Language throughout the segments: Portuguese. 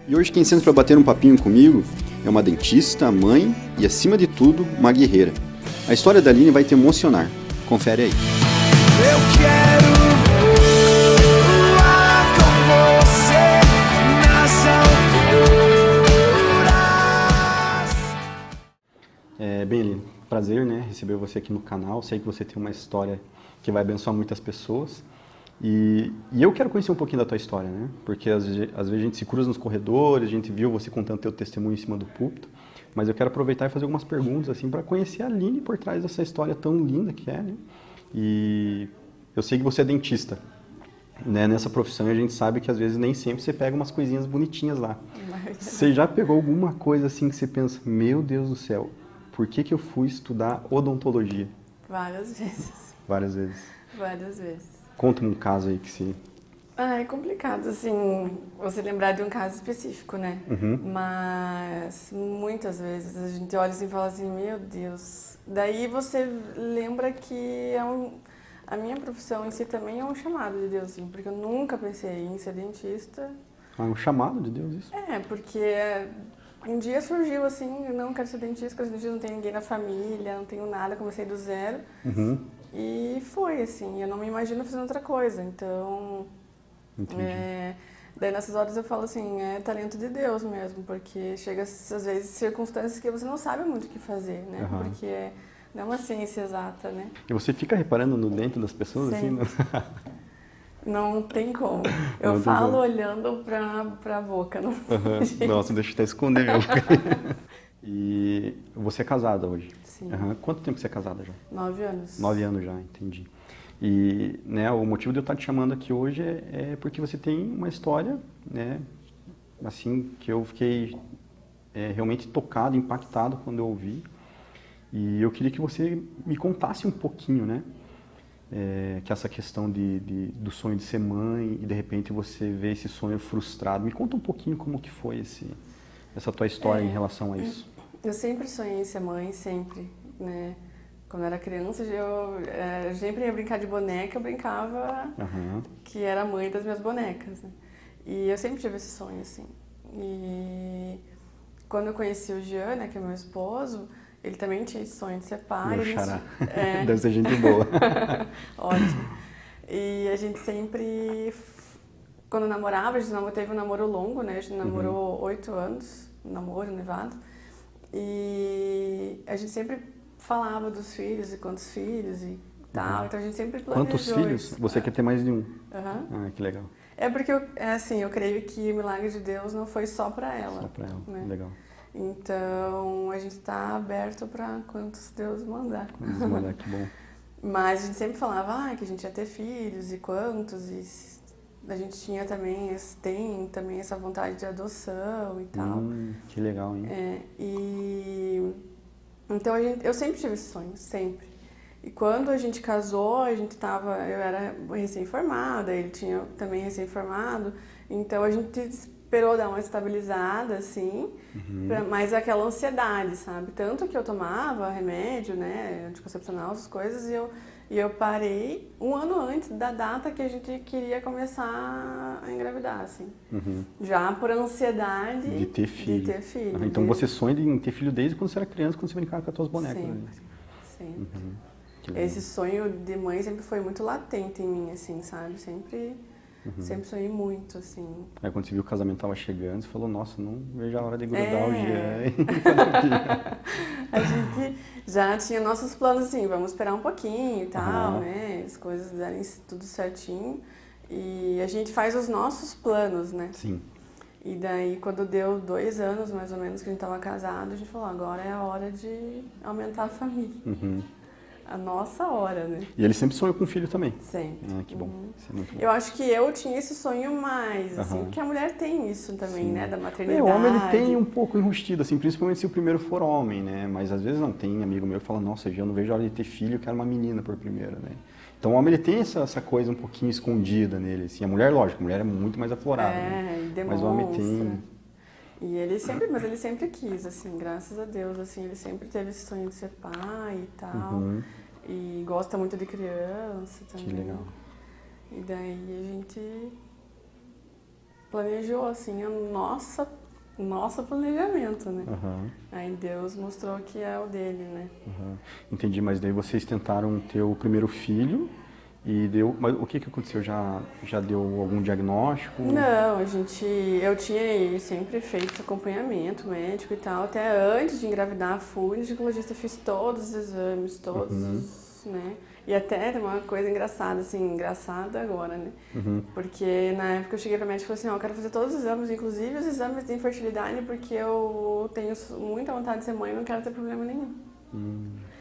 E hoje quem senta para bater um papinho comigo é uma dentista, mãe e, acima de tudo, uma guerreira. A história da Aline vai te emocionar. Confere aí. Eu quero voar com você nas alturas. Bem, Aline, prazer, né, receber você aqui no canal. Sei que você tem uma história que vai abençoar muitas pessoas. E eu quero conhecer um pouquinho da tua história, né? Porque às vezes a gente se cruza nos corredores, a gente viu você contando teu testemunho em cima do púlpito, mas eu quero aproveitar e fazer algumas perguntas assim para conhecer a Aline por trás dessa história tão linda que é, né? E eu sei que você é dentista, né? Nessa profissão a gente sabe que às vezes nem sempre você pega umas coisinhas bonitinhas lá. Você já pegou alguma coisa assim que você pensa, meu Deus do céu, por que eu fui estudar odontologia? Várias vezes. Várias vezes. Várias vezes. Conta-me um caso aí que se... É complicado, assim, você lembrar de um caso específico, né? Uhum. Mas muitas vezes a gente olha assim e fala assim, meu Deus. Daí você lembra que a minha profissão em si também é um chamado de Deus, assim, porque eu nunca pensei em ser dentista. Ah, um chamado de Deus isso? Porque um dia surgiu assim, eu não quero ser dentista, não tenho ninguém na família, não tenho nada, comecei do zero. Uhum. E foi assim, eu não me imagino fazendo outra coisa, então... daí nessas horas eu falo assim, é talento de Deus mesmo, porque chega às vezes circunstâncias que você não sabe muito o que fazer, né? Uhum. Porque não é uma ciência exata, né? E você fica reparando no dente das pessoas Sempre. assim? Não tem como. Eu Não tem falo como. olhando pra boca, não tem jeito. Nossa, deixa eu até esconder mesmo. E você é casada hoje? Sim. Quanto tempo você é casada já? 9 anos. 9 anos já, entendi. E né, o motivo de eu estar te chamando aqui hoje é porque você tem uma história, né, assim, que eu fiquei realmente tocado, impactado quando eu ouvi. E eu queria que você me contasse um pouquinho, né, que essa questão do sonho de ser mãe e de repente você vê esse sonho frustrado. Me conta um pouquinho como que foi essa tua história em relação a isso. Eu sempre sonhei em ser mãe, sempre, né? Quando eu era criança, eu sempre ia brincar de boneca, eu brincava que era a mãe das minhas bonecas, né? E eu sempre tive esse sonho, assim. E quando eu conheci o Jean, né, que é meu esposo, ele também tinha esse sonho de ser pai. Meu xará. Deve ser gente boa. Ótimo. E a gente sempre, quando namorava, a gente teve um namoro longo, né? A gente namorou 8 anos, namoro, noivado. E a gente sempre falava dos filhos e quantos filhos e tal, então a gente sempre planejou. Quantos filhos? Isso. Você quer ter mais de um? Uhum. Que legal. Porque eu creio que o milagre de Deus não foi só para ela. Só para ela, né? legal. Então a gente está aberto para quantos Deus mandar. Deus mandar, que bom. Mas a gente sempre falava que a gente ia ter filhos e quantos, e a gente tem também essa vontade de adoção e tal. Que legal, hein? Então eu sempre tive esse sonho, sempre. E quando a gente casou, eu era recém-formada, ele tinha também recém-formado, então a gente esperou dar uma estabilizada, assim, mas aquela ansiedade, sabe? Tanto que eu tomava remédio, né, anticoncepcional, essas coisas, e eu parei um ano antes da data que a gente queria começar a engravidar, assim. Já por ansiedade de ter filho. Então você sonha em ter filho desde quando você era criança, quando você brincava com as tuas bonecas. Sempre. Esse sonho de mãe sempre foi muito latente em mim, assim, sabe? Sempre sonhei muito, assim. Aí quando você viu que o casamento estava chegando, você falou, nossa, não vejo a hora de grudar o Jean. A gente já tinha nossos planos, assim, vamos esperar um pouquinho e tal, né? As coisas darem tudo certinho. E a gente faz os nossos planos, né? Sim. E daí, quando deu 2 anos, mais ou menos, que a gente estava casado, a gente falou, agora é a hora de aumentar a família. A nossa hora, né? E ele sempre sonhou com filho também? Sempre. Que bom. Isso é muito bom. Eu acho que eu tinha esse sonho mais, assim, porque a mulher tem isso também, né? Da maternidade. O homem, ele tem um pouco enrustido, assim, principalmente se o primeiro for homem, né? Mas às vezes não tem amigo meu que fala, nossa, eu não vejo a hora de ter filho, eu quero uma menina por primeiro, né? Então o homem, ele tem essa coisa um pouquinho escondida nele, assim. A mulher, lógico, a mulher é muito mais aflorada, né? E demonstra. Mas o homem tem... E mas ele sempre quis, assim, graças a Deus, assim, ele sempre teve esse sonho de ser pai e tal. E gosta muito de criança também. Que legal. E daí a gente planejou, assim, nosso planejamento, né? Aham. Aí Deus mostrou que é o dele, né? Aham. Entendi, mas daí vocês tentaram ter o primeiro filho e deu... Mas o que aconteceu? Já deu algum diagnóstico? Não, eu tinha sempre feito acompanhamento médico e tal, até antes de engravidar fui no ginecologista, fiz todos os exames, né? E até tem uma coisa engraçada, assim, engraçada agora, né? Porque na época eu cheguei pra médica e falei assim, ó, eu quero fazer todos os exames, inclusive os exames de infertilidade, porque eu tenho muita vontade de ser mãe e não quero ter problema nenhum.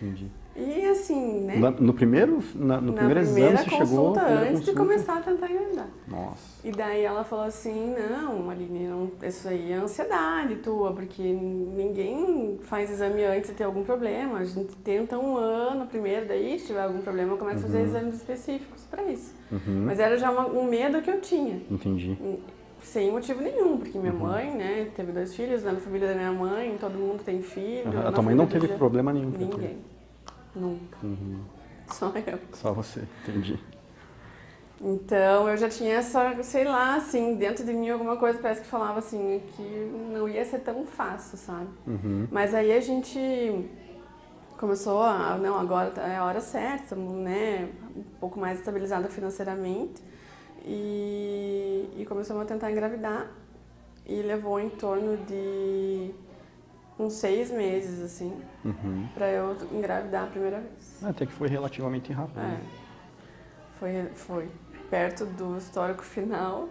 Entendi. E assim, né? No primeiro exame você chegou... Consulta, primeira antes de consulta? começar a tentar engravidar. Nossa. E daí ela falou assim, não, Aline, isso aí é ansiedade tua, porque ninguém faz exame antes de ter algum problema. A gente tenta 1 ano primeiro, daí se tiver algum problema começa a fazer exames específicos para isso. Mas era já um medo que eu tinha. Entendi. Sem motivo nenhum, porque minha mãe, né, teve 2 filhos, na família da minha mãe, todo mundo tem filho. A tua mãe não teve problema nenhum? Ninguém. Nunca. Só eu. Só você, entendi. Então eu já tinha essa, sei lá, assim, dentro de mim alguma coisa parece que falava assim, que não ia ser tão fácil, sabe? Mas aí a gente começou não, agora é a hora certa, estamos, né, um pouco mais estabilizada financeiramente e começamos a tentar engravidar e levou em torno de uns 6 meses, assim, pra eu engravidar a primeira vez. Até que foi relativamente rápido. Né? Foi perto do histórico final.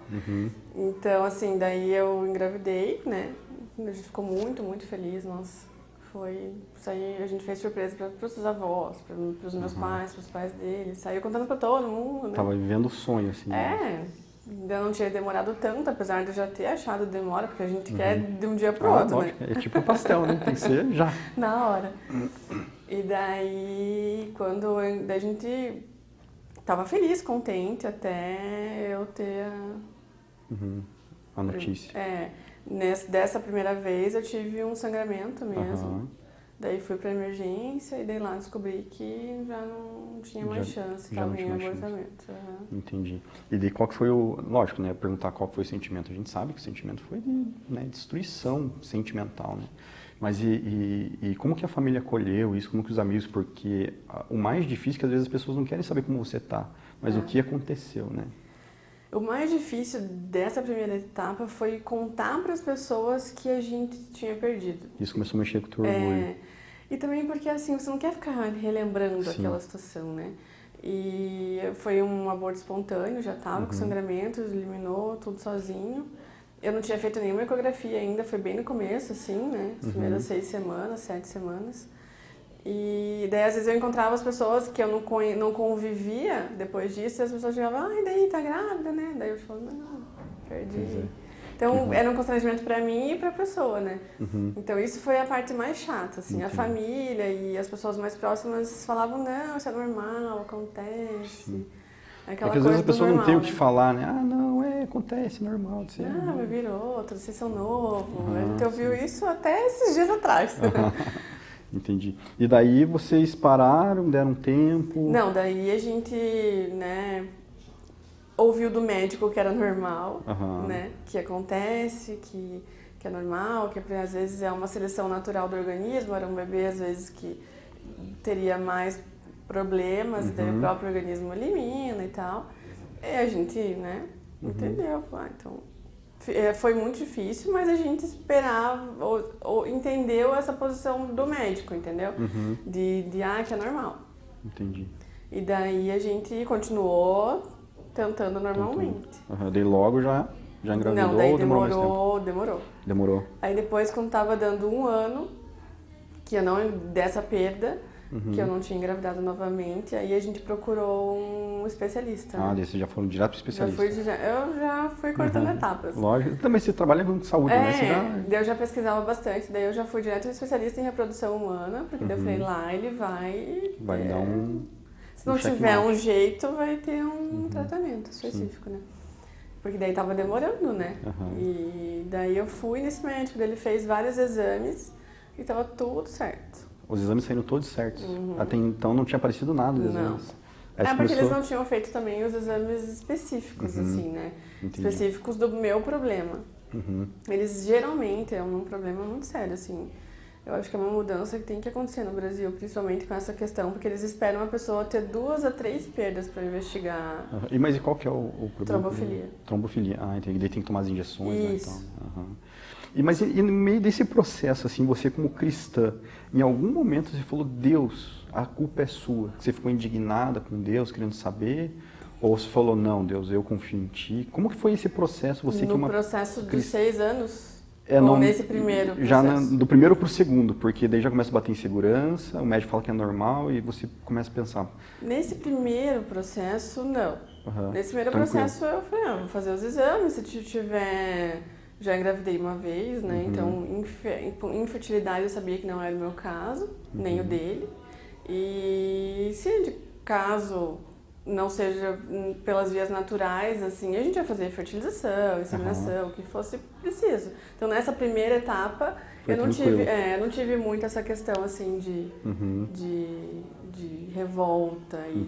Então, assim, daí eu engravidei, né? A gente ficou muito, muito feliz, nossa. Isso aí, a gente fez surpresa para os avós, para os meus pais, para os pais deles. Saiu contando para todo mundo, né? Tava vivendo o sonho, assim. Ainda não tinha demorado tanto, apesar de eu já ter achado demora, porque a gente quer de um dia pro outro, lógico, né? É tipo pastel, né? Tem que ser já. Na hora. E daí, daí a gente tava feliz, contente, até eu ter A notícia. Dessa primeira vez eu tive um sangramento mesmo. Daí fui pra emergência e daí lá descobri que já não tinha mais chance, estava em abortamento. Entendi. E daí qual que foi lógico, né, perguntar qual foi o sentimento. A gente sabe que o sentimento foi de, né, destruição sentimental, né? Mas e como que a família acolheu isso, como que os amigos, porque o mais difícil é que às vezes as pessoas não querem saber como você tá, mas o que aconteceu, né? O mais difícil dessa primeira etapa foi contar para as pessoas que a gente tinha perdido. Isso começou a mexer com o teu orgulho. E também porque, assim, você não quer ficar relembrando aquela situação, né? E foi um aborto espontâneo, já estava com sangramento, eliminou tudo sozinho. Eu não tinha feito nenhuma ecografia ainda, foi bem no começo, assim, né? As primeiras 6 semanas, 7 semanas. E daí, às vezes, eu encontrava as pessoas que eu não convivia depois disso, e as pessoas chegavam, e daí, tá grávida, né? Daí eu falava, não, perdi. Então, era um constrangimento pra mim e pra pessoa, né? Então, isso foi a parte mais chata, assim. A família e as pessoas mais próximas falavam, não, isso é normal, acontece. Aquela Porque às coisa vezes a pessoa normal, não tem o né? que falar, né? Ah, não, acontece, normal. De ser, vai vir outro, vocês são novos. A gente ouviu isso até esses dias atrás. Entendi. E daí vocês pararam, deram tempo? Não, daí a gente, né, ouviu do médico que era normal, né, que acontece, que é normal, que às vezes é uma seleção natural do organismo, era um bebê às vezes que teria mais problemas, daí o próprio organismo elimina e tal. E a gente, né, entendeu, então... Foi muito difícil, mas a gente esperava, ou entendeu essa posição do médico, entendeu? Que é normal. Entendi. E daí a gente continuou tentando normalmente. Daí logo já engravidou? Não, daí ou demorou mais demorou. Demorou. Aí depois, quando tava dando 1 ano, dessa perda, que eu não tinha engravidado novamente, aí a gente procurou um especialista. Daí vocês já foram direto pro especialista? Eu já fui cortando etapas. Lógico. Também você trabalha com saúde, né? Daí eu já pesquisava bastante, daí eu já fui direto no especialista em reprodução humana, porque daí eu falei, lá ele vai dar um... Se não tiver um jeito, vai ter um tratamento específico, né? Porque daí tava demorando, né? E daí eu fui nesse médico, daí ele fez vários exames e tava tudo certo. Os exames saíram todos certos. Até então não tinha aparecido nada dos exames. Aí você porque eles começou- não tinham feito também os exames específicos, assim, né? Entendi. Específicos do meu problema. Uhum. Eles geralmente é um problema muito sério, assim. Eu acho que é uma mudança que tem que acontecer no Brasil, principalmente com essa questão, porque eles esperam a pessoa ter 2 a 3 perdas para investigar Aham. Mas e qual que é o problema? trombofilia. Trombofilia. Ah, entendi. Daí tem que tomar as injeções, né, e Isso. tal. Aham. E no meio desse processo, assim, você como cristã, em algum momento você falou, Deus, a culpa é sua. Você ficou indignada com Deus, querendo saber? Ou você falou, não, Deus, eu confio em ti? Como que foi esse processo? Você que é No uma processo de cristã- 6 anos? É, ou não- nesse primeiro já processo? do primeiro pro segundo, porque daí já começa a bater insegurança, o médico fala que é normal e você começa a pensar. Nesse primeiro processo, não. Aham, Nesse primeiro tranquilo. processo eu falei, vou fazer os exames, se tiver... Já engravidei uma vez, né? Então, infertilidade eu sabia que não era o meu caso, nem o dele. E se de caso não seja pelas vias naturais, assim, a gente vai fazer fertilização, inseminação, o que fosse preciso. Então, nessa primeira etapa, Foi eu não tranquilo. eu não tive muito essa questão, assim, de revolta e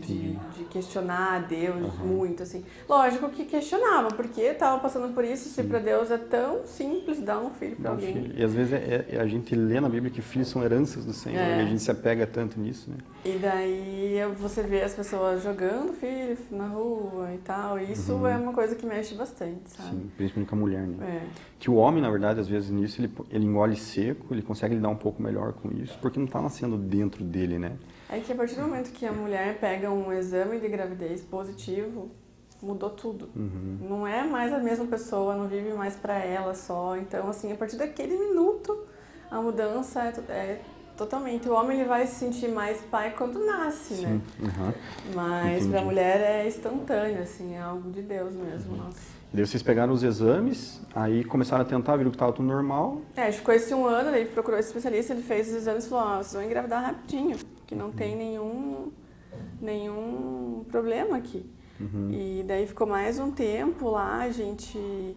de questionar a Deus muito, assim. Lógico que questionava, porque eu estava passando por isso, se para Deus é tão simples dar um filho para alguém. E às vezes a gente lê na Bíblia que filhos são heranças do Senhor e a gente se apega tanto nisso, né? E daí você vê as pessoas jogando filho na rua e tal, e isso é uma coisa que mexe bastante, sabe? Sim, principalmente com a mulher, né? É. Que o homem, na verdade, às vezes nisso, ele engole seco, ele consegue lidar um pouco melhor com isso, porque não está nascendo dentro dele, né? É que a partir do momento que a mulher pega um exame de gravidez positivo, mudou tudo. Não é mais a mesma pessoa, não vive mais para ela só. Então, assim, a partir daquele minuto, a mudança é totalmente. O homem ele vai se sentir mais pai quando nasce, né? Uhum. Mas Entendi. para a mulher é instantâneo, assim, é algo de Deus mesmo. Nossa. E daí vocês pegaram os exames, aí começaram a tentar, viram que estava tudo normal. A gente ficou esse 1 ano, daí procurou esse especialista, ele fez os exames e falou, vocês vão engravidar rapidinho, que não tem nenhum problema aqui. E daí ficou mais um tempo lá, a gente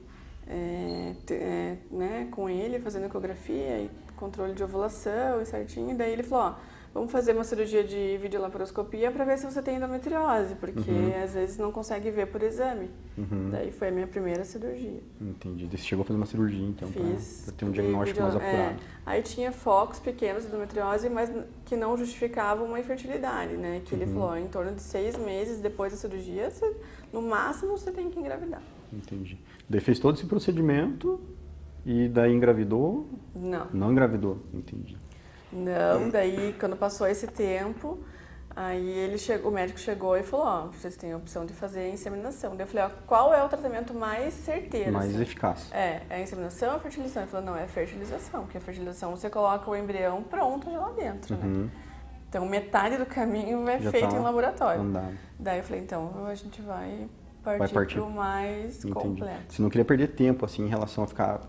né, com ele, fazendo ecografia e controle de ovulação e certinho, e daí ele falou, vamos fazer uma cirurgia de videolaparoscopia para ver se você tem endometriose, porque às vezes não consegue ver por exame. Daí foi a minha primeira cirurgia. Entendi. Daí você chegou a fazer uma cirurgia, então, Fiz. para ter um diagnóstico mais apurado. Aí tinha focos pequenos de endometriose, mas que não justificavam uma infertilidade, né? Que ele falou, em torno de 6 meses depois da cirurgia, no máximo você tem que engravidar. Entendi. Daí fez todo esse procedimento e daí engravidou? Não. Não engravidou, entendi. Não, daí quando passou esse tempo, aí o médico chegou e falou, vocês têm a opção de fazer a inseminação. Daí eu falei, qual é o tratamento mais certeiro? Mais assim? eficaz. É a inseminação ou a fertilização? Ele falou, não, é a fertilização, porque a fertilização você coloca o embrião pronto já lá dentro, né? Então metade do caminho é Já feito tá em laboratório. andado. Daí eu falei, então a gente vai partir. partir para o mais Entendi. completo. Você não queria perder tempo, assim, em relação a ficar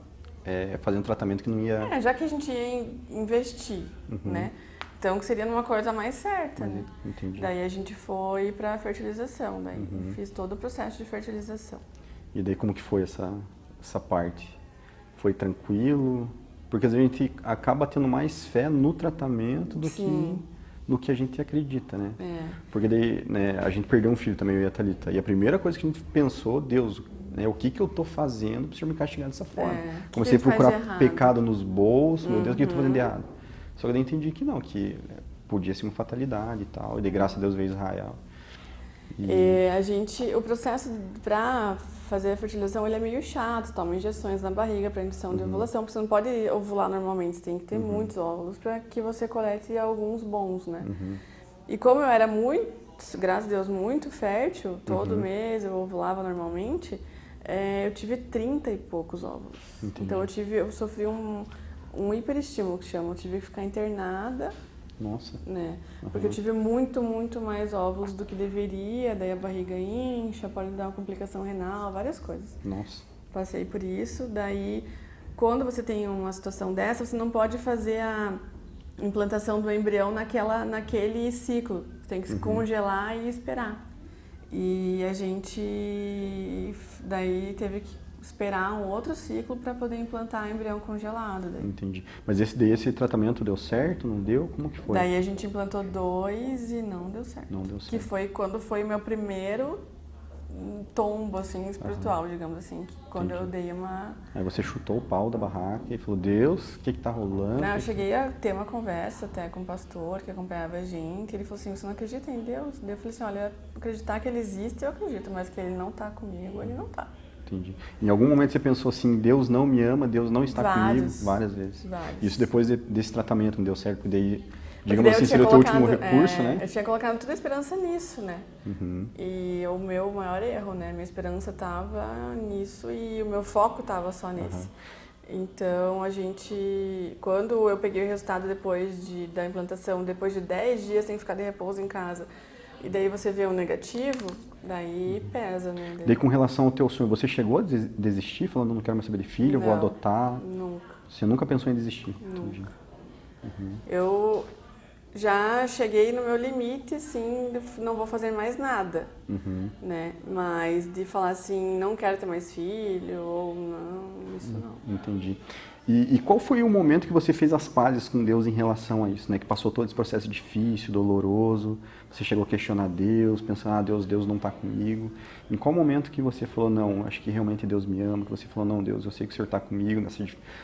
fazendo tratamento que não ia... Já que a gente ia investir, né? Então que seria numa coisa mais certa, né? Entendi. Daí a gente foi para fertilização, daí fiz todo o processo de fertilização. E daí como que foi essa parte? Foi tranquilo? Porque às vezes a gente acaba tendo mais fé no tratamento do que no que a gente acredita, né? Porque daí, né, a gente perdeu um filho também, eu e a Thalita. E a primeira coisa que a gente pensou, Deus, né, o que eu tô fazendo para o Senhor me castigar dessa forma? Comecei a procurar pecado nos bolsos, meu Deus, o que eu tô fazendo de errado? Só que daí entendi que não, que podia ser uma fatalidade e tal. E de graças a Deus veio Israel. O processo para fazer a fertilização ele é meio chato, toma injeções na barriga para indução de ovulação, porque você não pode ovular normalmente, você tem que ter muitos óvulos para que você colete alguns bons, né? E como eu era graças a Deus, muito fértil, todo mês eu ovulava normalmente, eu tive 30 e poucos óvulos. Entendi. Então eu sofri um hiperestímulo, que chama, eu tive que ficar internada. Nossa. Né? Porque eu tive muito mais óvulos do que deveria, daí a barriga incha, pode dar uma complicação renal, várias coisas. Nossa. Passei por isso, daí quando você tem uma situação dessa, você não pode fazer a implantação do embrião naquele ciclo, você tem que se congelar e esperar. E a gente daí teve que esperar um outro ciclo para poder implantar embrião congelado. Daí. Entendi. Mas esse tratamento deu certo, não deu? Como que foi? Daí a gente implantou 2 e não deu certo. Não deu certo. Que foi quando foi o meu primeiro tombo, assim, espiritual, digamos assim. Quando eu dei uma... Aí você chutou o pau da barraca e falou, Deus, o que tá rolando? Não, eu cheguei a ter uma conversa até com o pastor que acompanhava a gente. Ele falou assim, você não acredita em Deus? Daí eu falei assim, olha, acreditar que ele existe, eu acredito, mas que ele não tá comigo, ele não tá. Entendi. Em algum momento você pensou assim, Deus não me ama, Deus não está comigo? Várias vezes. Vários. Isso depois desse tratamento não deu certo, porque daí, Porque digamos daí assim, eu seria o teu último recurso, né? Eu tinha colocado toda a esperança nisso, né? E o meu maior erro, né? Minha esperança estava nisso e o meu foco estava só nesse. Então, quando eu peguei o resultado da implantação, depois de 10 dias sem ficar de repouso em casa, e daí você vê o negativo, daí pesa, né? Daí com relação ao teu sonho, você chegou a desistir, falando, não quero mais saber de filho, vou adotar? Nunca. Você nunca pensou em desistir? Nunca. Eu já cheguei no meu limite, assim, não vou fazer mais nada, né? Mas de falar assim, não quero ter mais filho, ou não, isso não. Entendi. E qual foi o momento que você fez as pazes com Deus em relação a isso, né? Que passou todo esse processo difícil, doloroso, você chegou a questionar Deus, pensando, Deus não está comigo. Em qual momento que você falou, não, acho que realmente Deus me ama, que você falou, não, Deus, eu sei que o Senhor está comigo,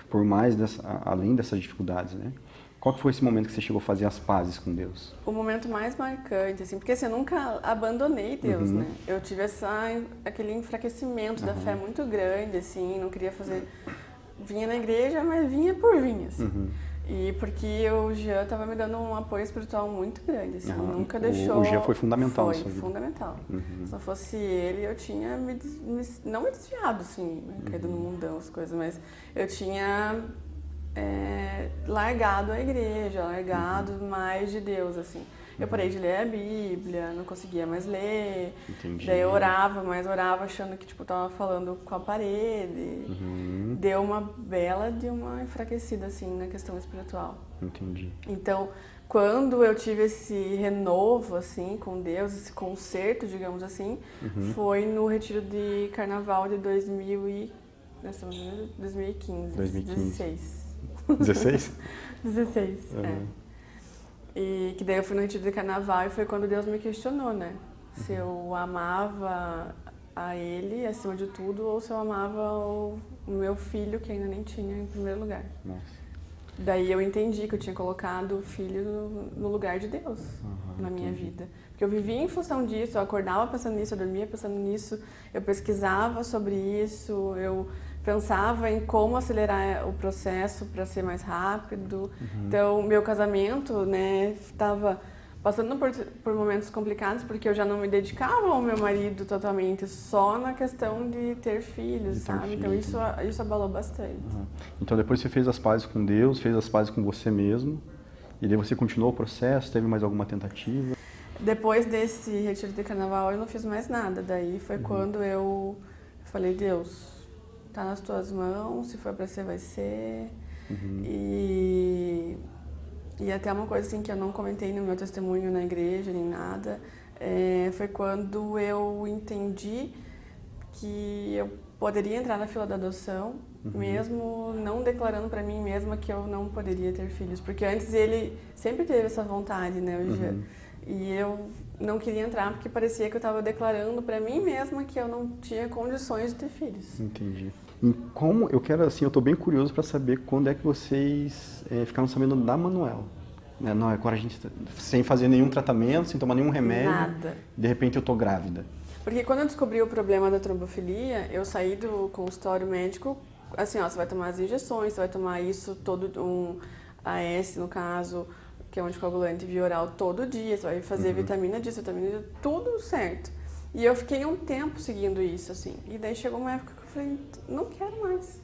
por mais, além dessas dificuldades, né? Qual que foi esse momento que você chegou a fazer as pazes com Deus? O momento mais marcante, assim, porque assim, eu nunca abandonei Deus, né? Eu tive aquele enfraquecimento da fé muito grande, assim, não queria fazer... Vinha na igreja, mas vinha por vinha, assim. E porque o Jean estava me dando um apoio espiritual muito grande, assim, nunca deixou... O Jean foi fundamental na sua vida. Foi fundamental. Se não fosse ele, eu tinha não me desviado, assim, caído no mundão, as coisas, mas eu tinha largado a igreja, largado mais de Deus, assim. Eu parei de ler a Bíblia, não conseguia mais ler. Entendi. Daí eu orava, mas orava achando que, tipo, tava falando com a parede. Deu uma bela de uma enfraquecida, assim, na questão espiritual. Entendi. Então, quando eu tive esse renovo, assim, com Deus, esse concerto, digamos assim, foi no retiro de carnaval de 2015. 16. 16? 16, E que daí eu fui no retiro de carnaval e foi quando Deus me questionou, né? Se eu amava a Ele acima de tudo ou se eu amava o meu filho, que ainda nem tinha, em primeiro lugar. Nossa. Daí eu entendi que eu tinha colocado o filho no lugar de Deus na minha vida. Porque eu vivia em função disso, eu acordava pensando nisso, eu dormia pensando nisso, eu pesquisava sobre isso, eu pensava em como acelerar o processo para ser mais rápido. Então, meu casamento, né, estava passando por momentos complicados porque eu já não me dedicava ao meu marido totalmente, só na questão de ter filhos, sabe? Então, isso abalou bastante. Então, depois você fez as pazes com Deus, fez as pazes com você mesmo, e daí você continuou o processo, teve mais alguma tentativa? Depois desse retiro de carnaval, eu não fiz mais nada. Daí foi quando eu falei, Deus, tá nas tuas mãos, se for para ser, vai ser. E até uma coisa assim que eu não comentei no meu testemunho na igreja, nem nada, foi quando eu entendi que eu poderia entrar na fila da adoção, mesmo não declarando para mim mesma que eu não poderia ter filhos. Porque antes ele sempre teve essa vontade, né, o Jean. E eu não queria entrar porque parecia que eu estava declarando para mim mesma que eu não tinha condições de ter filhos. Entendi. E como eu quero, assim, eu estou bem curioso para saber quando é que vocês ficaram sabendo da Manuela. Não, agora a gente, sem fazer nenhum tratamento, sem tomar nenhum remédio. Nada. De repente eu tô grávida. Porque quando eu descobri o problema da trombofilia, eu saí do consultório médico, assim, ó, você vai tomar as injeções, você vai tomar isso, um AS, no caso, que é um anticoagulante via oral todo dia, você vai fazer vitamina D, tudo certo. E eu fiquei um tempo seguindo isso, assim. E daí chegou uma época que eu falei, não quero mais.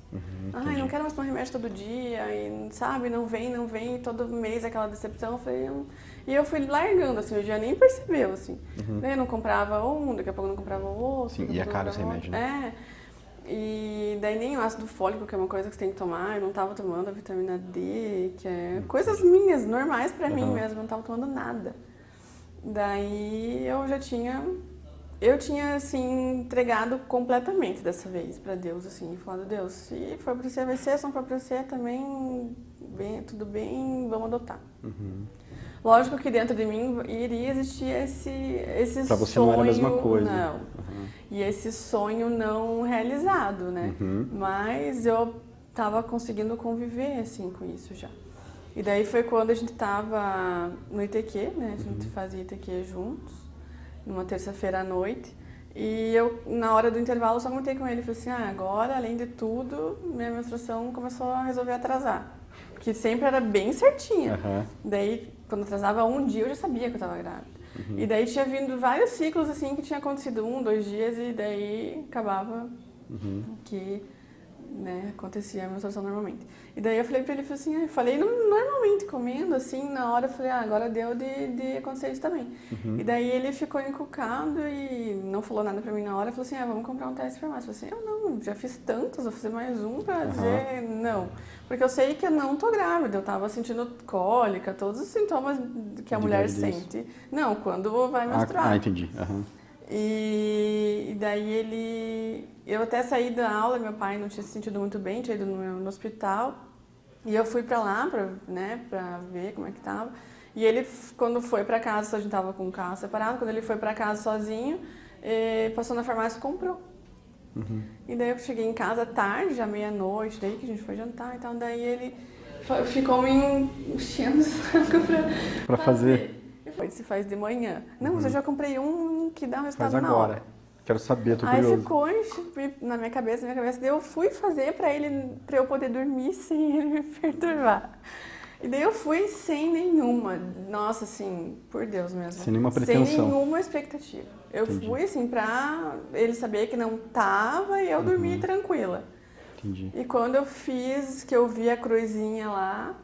Ai, não quero mais tomar remédio todo dia, e, sabe, não vem, todo mês aquela decepção. Eu falei, E eu fui largando, assim, eu já nem percebeu, assim. Eu não comprava um, daqui a pouco eu não comprava o outro. Sim, e é caro esse remédio, né? E daí nem o ácido fólico, que é uma coisa que você tem que tomar, eu não tava tomando a vitamina D, que é coisas minhas, normais pra mim mesmo, eu não tava tomando nada. Daí eu já tinha eu tinha, assim, entregado completamente dessa vez pra Deus, assim, falando, Deus, se for pra você, vai ser, se não for pra você, também, tudo bem, vamos adotar. Lógico que dentro de mim iria existir esse Pra você sonho, não era a mesma coisa. não. E esse sonho não realizado, né? Mas eu tava conseguindo conviver, assim, com isso já. E daí foi quando a gente tava no ITQ, né? A gente fazia ITQ juntos, numa terça-feira à noite. E eu, na hora do intervalo, só comentei com ele, falei assim, agora, além de tudo, minha menstruação começou a resolver atrasar. Porque sempre era bem certinha. Daí, quando atrasava um dia, eu já sabia que eu estava grávida. E daí tinha vindo vários ciclos, assim, que tinha acontecido 1, 2 dias, e daí acabava que, né, acontecia a menstruação normalmente. E daí eu falei pra ele, falei assim, eu falei normalmente, comendo, assim, na hora eu falei, agora deu de acontecer isso também. E daí ele ficou encucado e não falou nada pra mim na hora, falou assim, vamos comprar um teste de farmácia. Eu falei assim, eu não, já fiz tantos, vou fazer mais um pra dizer não. Porque eu sei que eu não tô grávida, eu tava sentindo cólica, todos os sintomas que a mulher sente. Não, quando vai menstruar. Entendi. E daí eu até saí da aula, meu pai não tinha se sentido muito bem, tinha ido no hospital. E eu fui pra lá, pra ver como é que tava. E ele, quando foi pra casa, a gente tava com o carro separado, quando ele foi pra casa sozinho, passou na farmácia e comprou. E daí eu cheguei em casa tarde, já meia-noite, daí que a gente foi jantar e tal, daí ele ficou me enchendo o saco pra fazer. Ele se faz de manhã. Não, mas eu já comprei um que dá um resultado Faz na agora. hora. Quero saber, tô curioso. Aí ficou na minha cabeça, daí eu fui fazer pra eu poder dormir sem ele me perturbar. E daí eu fui sem nenhuma, nossa, assim, por Deus mesmo. Sem nenhuma pretensão. Sem nenhuma expectativa. Eu fui, assim, pra ele saber que não tava e eu dormir tranquila. Entendi. E quando eu fiz, que eu vi a cruzinha lá,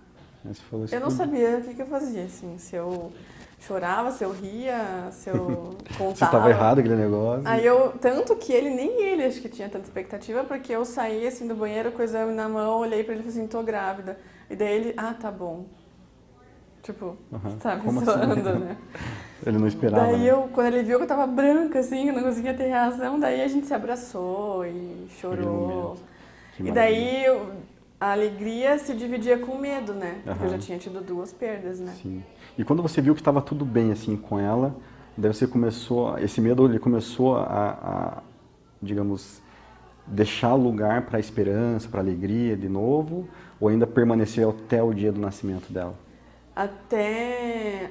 eu não sabia o que eu fazia, assim, se eu chorava, se eu ria, se eu contava. Se tava errado aquele negócio. Aí tanto que nem ele acho que tinha tanta expectativa, porque eu saí assim do banheiro com o exame na mão, olhei pra ele e falei assim, tô grávida. E daí ele, tá bom. Tipo, tá me zoando, assim? Né? Ele não esperava. Daí né? quando ele viu que eu tava branca, assim, eu não conseguia ter reação, daí a gente se abraçou e chorou. E daí a alegria se dividia com medo, né? Porque eu já tinha tido 2 perdas, né? Sim. E quando você viu que estava tudo bem assim com ela, daí você começou, esse medo ele começou a digamos, deixar lugar para a esperança, para a alegria de novo, ou ainda permaneceu até o dia do nascimento dela? Até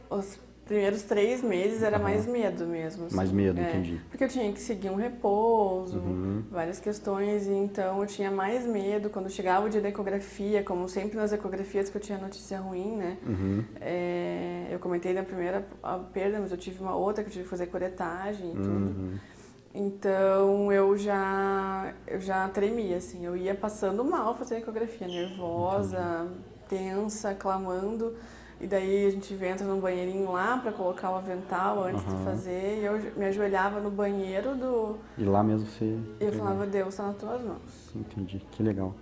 os primeiros 3 meses era mais medo mesmo. Assim. Mais medo, entendi. Porque eu tinha que seguir um repouso, várias questões, e então eu tinha mais medo. Quando chegava o dia da ecografia, como sempre nas ecografias que eu tinha notícia ruim, né? Eu comentei na primeira perda, mas eu tive uma outra que eu tive que fazer curetagem e tudo. Então eu já tremia, assim, eu ia passando mal fazendo ecografia, nervosa, tensa, clamando. E daí a gente entra num banheirinho lá para colocar o avental antes de fazer. E eu me ajoelhava no banheiro E lá mesmo você... E eu falava, Deus, tá nas tuas mãos. Entendi, que legal.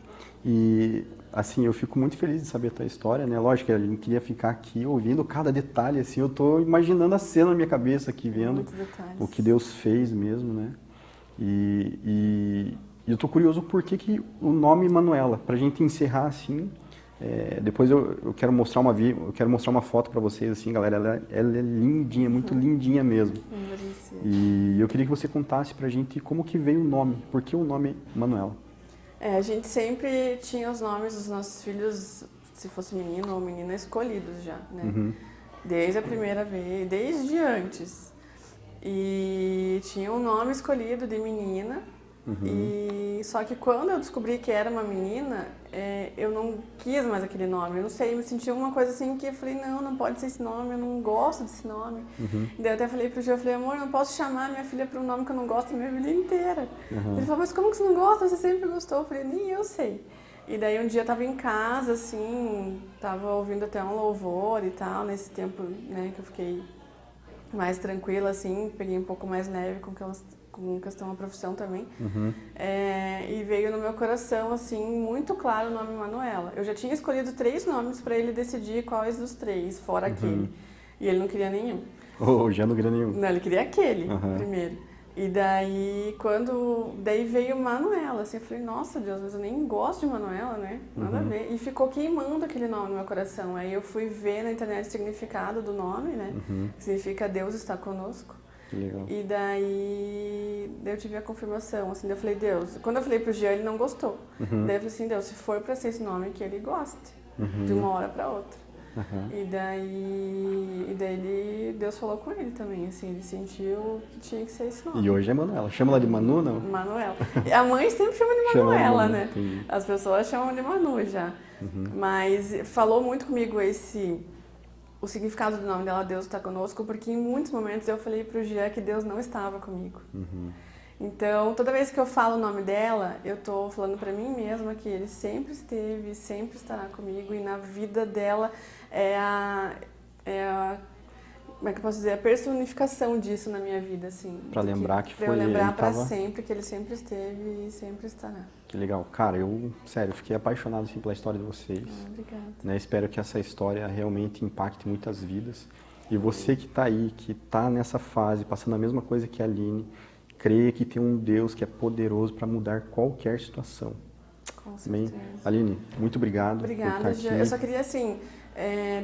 E, assim, eu fico muito feliz de saber a tua história, né? Lógico que a gente queria ficar aqui ouvindo cada detalhe, assim. Eu tô imaginando a cena na minha cabeça aqui, vendo o que Deus fez mesmo, né? E eu tô curioso por que o nome Manuela. Pra gente encerrar, assim... depois eu quero mostrar uma foto para vocês, assim, galera, ela é lindinha, muito lindinha mesmo. E eu queria que você contasse pra gente como que veio o nome, por que o nome Manuela? A gente sempre tinha os nomes dos nossos filhos, se fosse menino ou menina, escolhidos já, né? Desde a primeira vez, desde antes. E tinha um nome escolhido de menina. E só que quando eu descobri que era uma menina, eu não quis mais aquele nome. Eu não sei, me senti uma coisa assim que eu falei, não pode ser esse nome, eu não gosto desse nome. Daí eu até falei pro Gil, eu falei, amor, eu não posso chamar minha filha por um nome que eu não gosto a minha vida inteira. Ele falou, mas como que você não gosta? Você sempre gostou. Eu falei, nem eu sei. E daí um dia eu tava em casa, assim, tava ouvindo até um louvor e tal, nesse tempo, né, que eu fiquei mais tranquila, assim, peguei um pouco mais leve com questão da profissão também. E veio no meu coração, assim, muito claro o nome Manuela. Eu já tinha escolhido 3 nomes para ele decidir quais dos 3, fora aquele. E ele não queria nenhum. Ou já não queria nenhum. Não, ele queria aquele Aham. primeiro. E daí, daí veio Manuela, assim, eu falei, nossa Deus, mas eu nem gosto de Manuela, né? Nada a ver. E ficou queimando aquele nome no meu coração. Aí eu fui ver na internet o significado do nome, né? Que significa Deus está conosco. Que legal. E daí eu tive a confirmação, assim, daí eu falei, Deus, quando eu falei pro Jean, ele não gostou. Daí eu falei assim, Deus, se for pra ser esse nome, que ele goste, de uma hora pra outra. E daí Deus falou com ele também, assim, ele sentiu que tinha que ser esse nome. E hoje é Manuela. Chama ela de Manu, não? Manuela. A mãe sempre chama de Chama Manuela, Manu, né? entendi. As pessoas chamam de Manu já. Mas falou muito comigo o significado do nome dela, Deus está conosco, porque em muitos momentos eu falei pro Jean que Deus não estava comigo. Então, toda vez que eu falo o nome dela, eu tô falando pra mim mesma que ele sempre esteve, sempre estará comigo, e na vida dela como é que eu posso dizer, a personificação disso na minha vida, assim. Pra lembrar que pra foi eu lembrar ele pra tava... sempre que ele sempre esteve e sempre estará. Que legal. Cara, sério, fiquei apaixonado assim, pela história de vocês. Obrigada. Né? Espero que essa história realmente impacte muitas vidas. E você que está aí, que está nessa fase, passando a mesma coisa que a Aline, creia que tem um Deus que é poderoso para mudar qualquer situação. Com Amém? certeza. Aline, muito obrigado por Obrigada, estar Jean. aqui. Eu só queria, assim,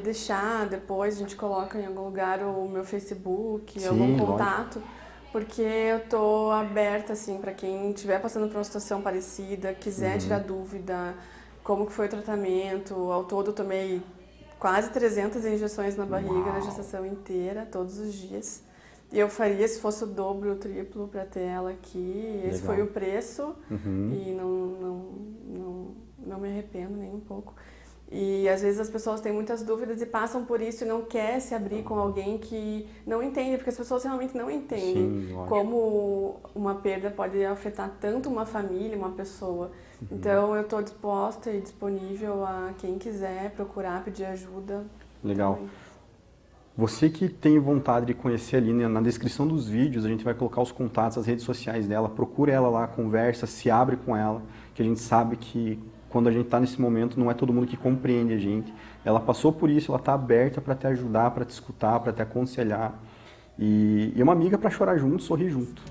deixar depois, a gente coloca em algum lugar o meu Facebook, Sim, algum lógico. contato, porque eu tô aberta, assim, para quem estiver passando por uma situação parecida, quiser tirar dúvida, como que foi o tratamento. Ao todo eu tomei quase 300 injeções na barriga, na gestação inteira, todos os dias. E eu faria se fosse o dobro, o triplo para ter ela aqui. Esse Legal. foi o preço e não me arrependo nem um pouco. E às vezes as pessoas têm muitas dúvidas e passam por isso e não quer se abrir com alguém que não entende, porque as pessoas realmente não entendem Sim, lógico. como uma perda pode afetar tanto uma família, uma pessoa. Então eu estou disposta e disponível a quem quiser procurar, pedir ajuda. Legal. Você que tem vontade de conhecer a Aline, na descrição dos vídeos a gente vai colocar os contatos, as redes sociais dela, procura ela lá, conversa, se abre com ela, que a gente sabe que quando a gente está nesse momento não é todo mundo que compreende a gente. Ela passou por isso, ela está aberta para te ajudar, para te escutar, para te aconselhar. E é uma amiga para chorar junto, sorrir junto.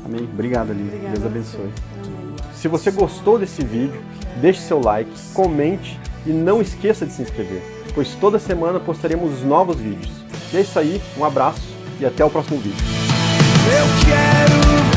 Amém? Obrigado, Aline. Obrigada Deus a abençoe. você. Amém. Se você gostou desse vídeo, deixe seu like, comente e não esqueça de se inscrever, pois toda semana postaremos novos vídeos. E é isso aí, um abraço e até o próximo vídeo. Eu quero